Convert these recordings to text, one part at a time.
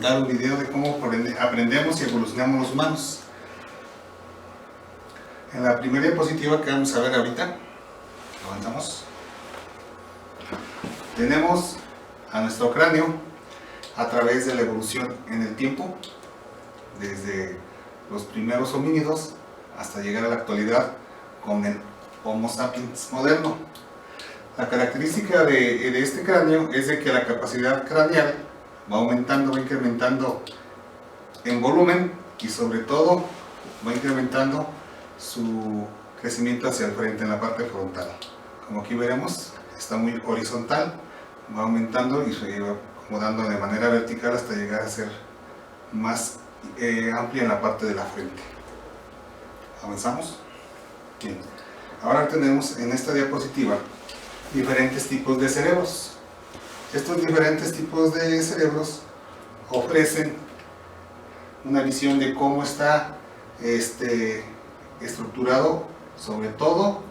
Un video de cómo aprendemos y evolucionamos los humanos. En la primera diapositiva que vamos a ver ahorita, avanzamos, tenemos a nuestro cráneo a través de la evolución en el tiempo, desde los primeros homínidos hasta llegar a la actualidad con el Homo sapiens moderno. La característica de este cráneo es de que la capacidad craneal va aumentando, va incrementando en volumen y sobre todo va incrementando su crecimiento hacia el frente en la parte frontal. Como aquí veremos, está muy horizontal, va aumentando y se va acomodando de manera vertical hasta llegar a ser más amplia en la parte de la frente. ¿Avanzamos? Bien. Ahora tenemos en esta diapositiva diferentes tipos de cerebros. Estos diferentes tipos de cerebros ofrecen una visión de cómo está estructurado, sobre todo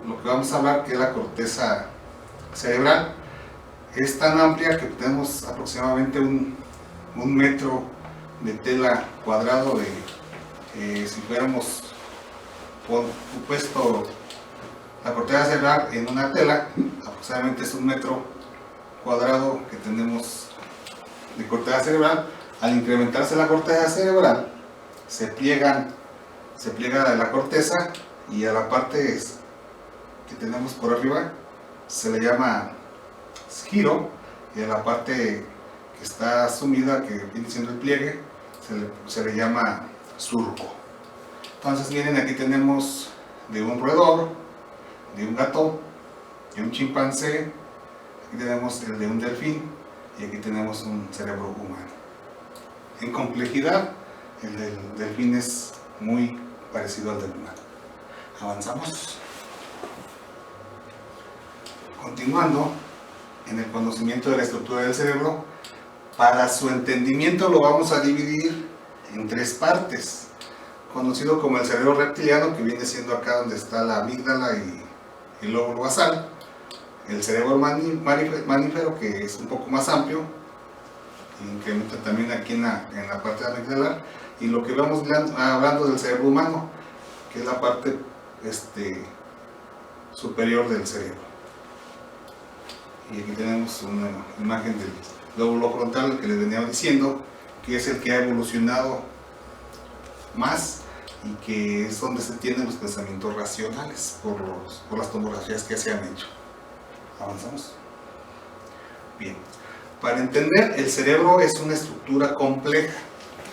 lo que vamos a hablar, que es la corteza cerebral. Es tan amplia que tenemos aproximadamente un metro de tela cuadrado de, si fuéramos puesto la corteza cerebral en una tela, aproximadamente es un metro cuadrado que tenemos de corteza cerebral. Al incrementarse la corteza cerebral, se pliega la corteza y a la parte que tenemos por arriba se le llama esquiro, y a la parte que está sumida, que viene siendo el pliegue, se le llama surco. Entonces miren, aquí tenemos de un roedor, de un gato, de un chimpancé, aquí tenemos el de un delfín y aquí tenemos un cerebro humano. En complejidad, el del delfín es muy parecido al del humano. Avanzamos. Continuando en el conocimiento de la estructura del cerebro, para su entendimiento lo vamos a dividir en tres partes, conocido como el cerebro reptiliano, que viene siendo acá donde está la amígdala y el lóbulo basal, el cerebro mamífero, que es un poco más amplio, incrementa también aquí en la parte amigdalar, y lo que vamos hablando del cerebro humano, que es la parte superior del cerebro. Y aquí tenemos una imagen del lóbulo frontal que les venía diciendo, que es el que ha evolucionado más y que es donde se tienen los pensamientos racionales por las tomografías que se han hecho. Avanzamos. Bien. Para entender, el cerebro es una estructura compleja,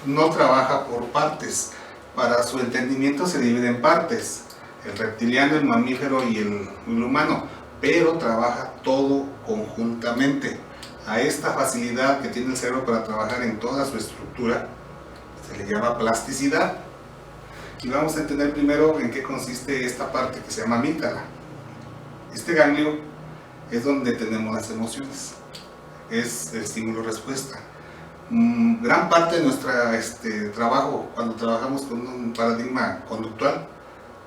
no trabaja por partes. Para su entendimiento se divide en partes, el reptiliano, el mamífero y el humano, pero trabaja todo conjuntamente. A esta facilidad que tiene el cerebro para trabajar en toda su estructura se le llama plasticidad. Y vamos a entender primero en qué consiste esta parte que se llama amígdala. Este ganglio es donde tenemos las emociones, es el estímulo-respuesta. Gran parte de nuestro trabajo, cuando trabajamos con un paradigma conductual,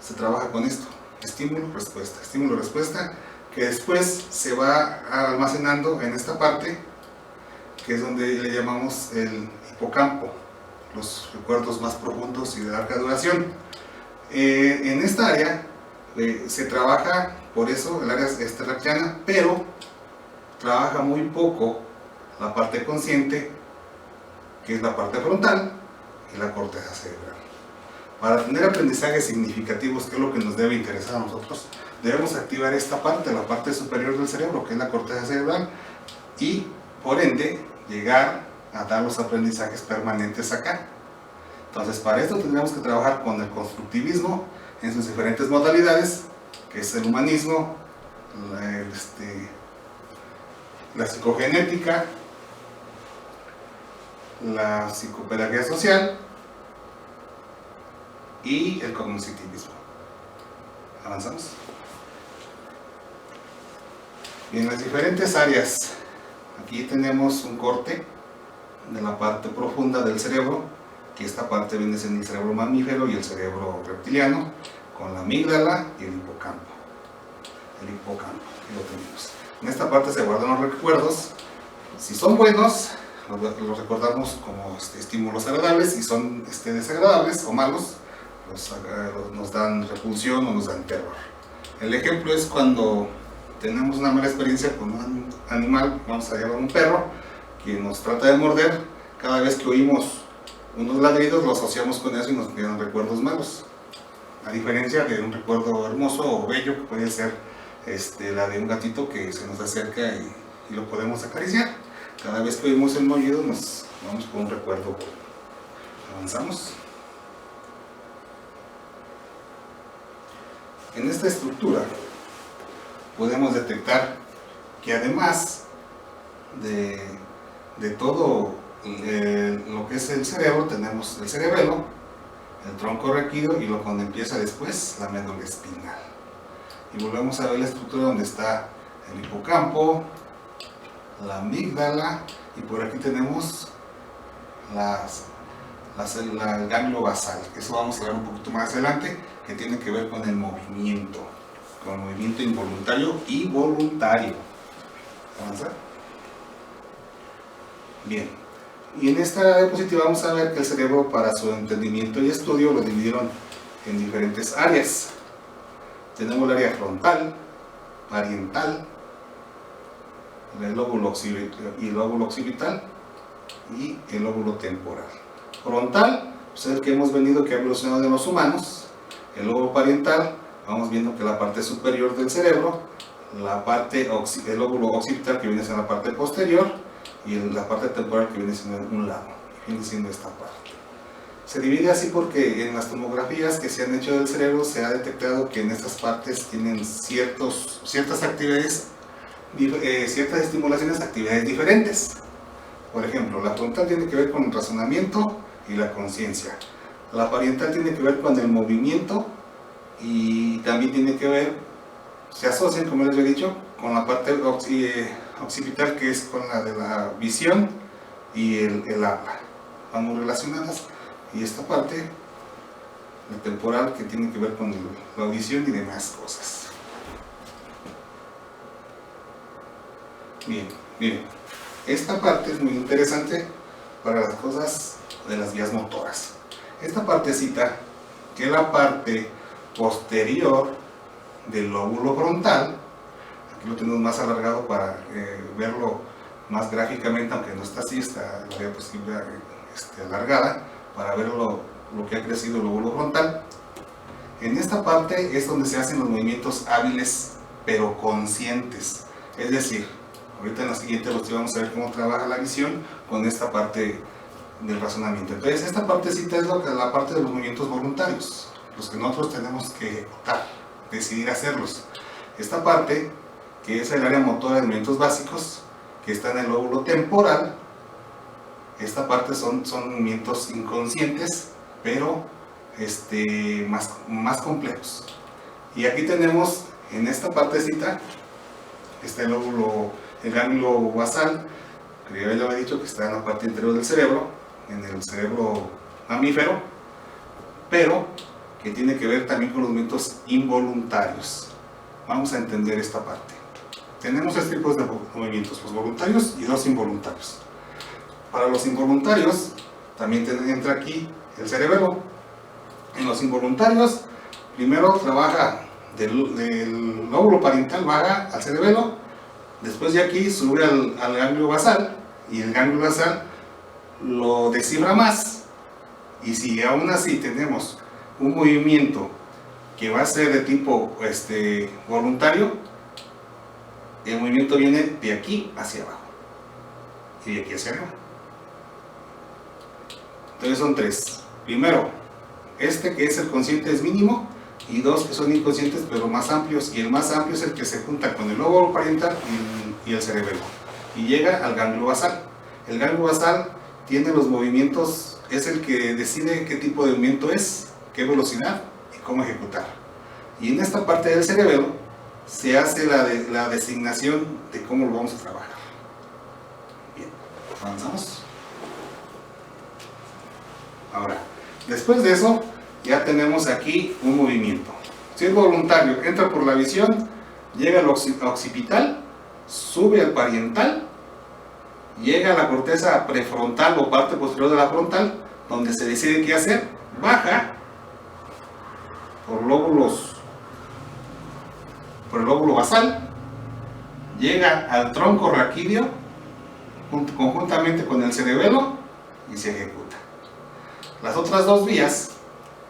se trabaja con esto, estímulo-respuesta, que después se va almacenando en esta parte, que es donde le llamamos el hipocampo, los recuerdos más profundos y de larga duración. En esta área se trabaja, por eso el área reptiliana, pero trabaja muy poco la parte consciente, que es la parte frontal, y la corteza cerebral. Para tener aprendizajes significativos, que es lo que nos debe interesar a nosotros, debemos activar esta parte, la parte superior del cerebro, que es la corteza cerebral, y por ende llegar a dar los aprendizajes permanentes acá. Entonces, para esto tendríamos que trabajar con el constructivismo en sus diferentes modalidades, que es el humanismo, la psicogenética, la psicopedagogía social y el cognitivismo. ¿Avanzamos? Bien, las diferentes áreas. Aquí tenemos un corte de la parte profunda del cerebro, que esta parte viene siendo el cerebro mamífero y el cerebro reptiliano, con la amígdala y el hipocampo. Aquí lo tenemos. En esta parte se guardan los recuerdos. Si son buenos, los recordamos como estímulos agradables, y son desagradables o malos, nos dan repulsión o nos dan terror. El ejemplo es cuando tenemos una mala experiencia con un animal, vamos a llamar un perro, que nos trata de morder. Cada vez que oímos unos ladridos lo asociamos con eso y nos quedan recuerdos malos, a diferencia de un recuerdo hermoso o bello que puede ser la de un gatito que se nos acerca y lo podemos acariciar. Cada vez que oímos el maullido nos vamos con un recuerdo. Avanzamos. En esta estructura podemos detectar que además de todo lo que es el cerebro, tenemos el cerebelo, el tronco raquídeo y lo cuando empieza después la médula espinal. Y volvemos a ver la estructura donde está el hipocampo, la amígdala, y por aquí tenemos el ganglio basal. Eso vamos a ver un poquito más adelante, que tiene que ver con el movimiento involuntario y voluntario. ¿Avanzar? Bien, y en esta diapositiva vamos a ver que el cerebro, para su entendimiento y estudio, lo dividieron en diferentes áreas. Tenemos el área frontal, parietal, el lóbulo occipital y el lóbulo temporal. Frontal, pues es el que hemos venido, que ha evolucionado en los humanos. El lóbulo parietal, vamos viendo que la parte superior del cerebro, el lóbulo occipital, que viene siendo la parte posterior, y la parte temporal, que viene siendo un lado, viene siendo esta parte. Se divide así porque en las tomografías que se han hecho del cerebro se ha detectado que en estas partes tienen ciertas actividades, ciertas estimulaciones, actividades diferentes. Por ejemplo, la frontal tiene que ver con el razonamiento y la conciencia. La parietal tiene que ver con el movimiento y también tiene que ver, se asocian, como les he dicho, con la parte occipital, que es con la de la visión y el habla. Van muy relacionadas. Y esta parte, la temporal, que tiene que ver con la audición y demás cosas. Bien, miren, esta parte es muy interesante para las cosas de las vías motoras. Esta partecita, que es la parte posterior del lóbulo frontal, aquí lo tenemos más alargado para verlo más gráficamente, aunque no está así, está la diapositiva alargada, para ver lo que ha crecido el lóbulo frontal. En esta parte es donde se hacen los movimientos hábiles pero conscientes. Es decir, ahorita en la siguiente vamos a ver cómo trabaja la visión con esta parte del razonamiento. Entonces esta partecita es la parte de los movimientos voluntarios, los que nosotros tenemos que ejecutar, decidir hacerlos. Esta parte, que es el área motora de movimientos básicos, que está en el lóbulo temporal. Esta parte son movimientos inconscientes, pero más complejos. Y aquí tenemos, en esta partecita, está el ganglio basal, que ya les había dicho que está en la parte interior del cerebro, en el cerebro mamífero, pero que tiene que ver también con los movimientos involuntarios. Vamos a entender esta parte. Tenemos tres tipos de movimientos, los voluntarios y los involuntarios. Para los involuntarios, también entra aquí el cerebelo. En los involuntarios, primero trabaja del lóbulo parietal, baja al cerebelo, después de aquí sube al ganglio basal, y el ganglio basal lo descifra más. Y si aún así tenemos un movimiento que va a ser de tipo voluntario, el movimiento viene de aquí hacia abajo y de aquí hacia arriba. Entonces son tres. Primero, que es el consciente es mínimo, y dos que son inconscientes pero más amplios, y el más amplio es el que se junta con el lóbulo parietal y el cerebelo y llega al ganglio basal. El ganglio basal tiene los movimientos, es el que decide qué tipo de movimiento es, qué velocidad y cómo ejecutar. Y en esta parte del cerebelo se hace la designación de cómo lo vamos a trabajar. Bien, avanzamos. Ahora, después de eso, ya tenemos aquí un movimiento. Si es voluntario, entra por la visión, llega al occipital, sube al parietal, llega a la corteza prefrontal o parte posterior de la frontal, donde se decide qué hacer, baja por el lóbulo basal, llega al tronco raquídeo conjuntamente con el cerebelo y se ejecuta. Las otras dos vías,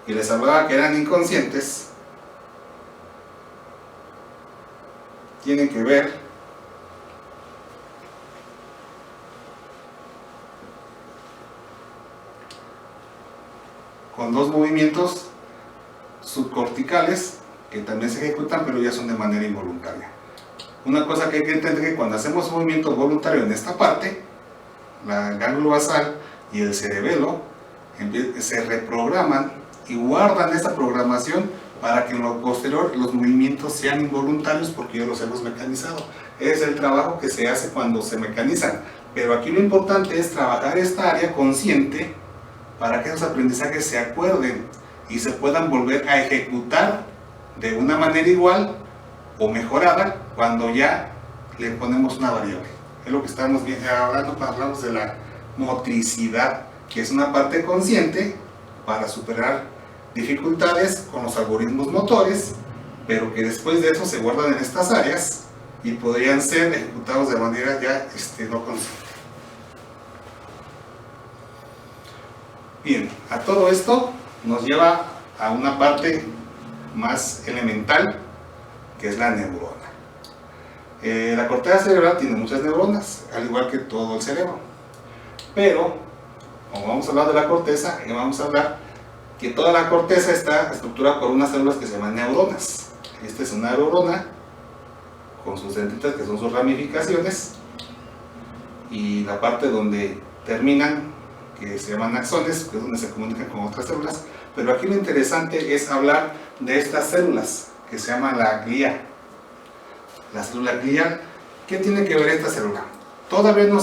que les hablaba que eran inconscientes, tienen que ver con dos movimientos subcorticales que también se ejecutan, pero ya son de manera involuntaria. Una cosa que hay que entender es que cuando hacemos un movimiento voluntario en esta parte, la gángulo basal y el cerebelo se reprograman y guardan esa programación para que en lo posterior los movimientos sean involuntarios, porque ya los hemos mecanizado. Es el trabajo que se hace cuando se mecanizan, pero aquí lo importante es trabajar esta área consciente para que esos aprendizajes se acuerden y se puedan volver a ejecutar de una manera igual o mejorada cuando ya le ponemos una variable. Es lo que estamos hablando cuando hablamos de la motricidad, que es una parte consciente para superar dificultades con los algoritmos motores, pero que después de eso se guardan en estas áreas y podrían ser ejecutados de manera ya no consciente. Bien, a todo esto nos lleva a una parte más elemental, que es la neurona. La corteza cerebral tiene muchas neuronas, al igual que todo el cerebro. Pero, como vamos a hablar de la corteza, vamos a hablar que toda la corteza está estructurada por unas células que se llaman neuronas. Esta es una neurona con sus dendritas, que son sus ramificaciones, y la parte donde terminan, que se llaman axones, que es donde se comunican con otras células. Pero aquí lo interesante es hablar de estas células, que se llama la glía. La célula glial. ¿Qué tiene que ver esta célula? Todavía no se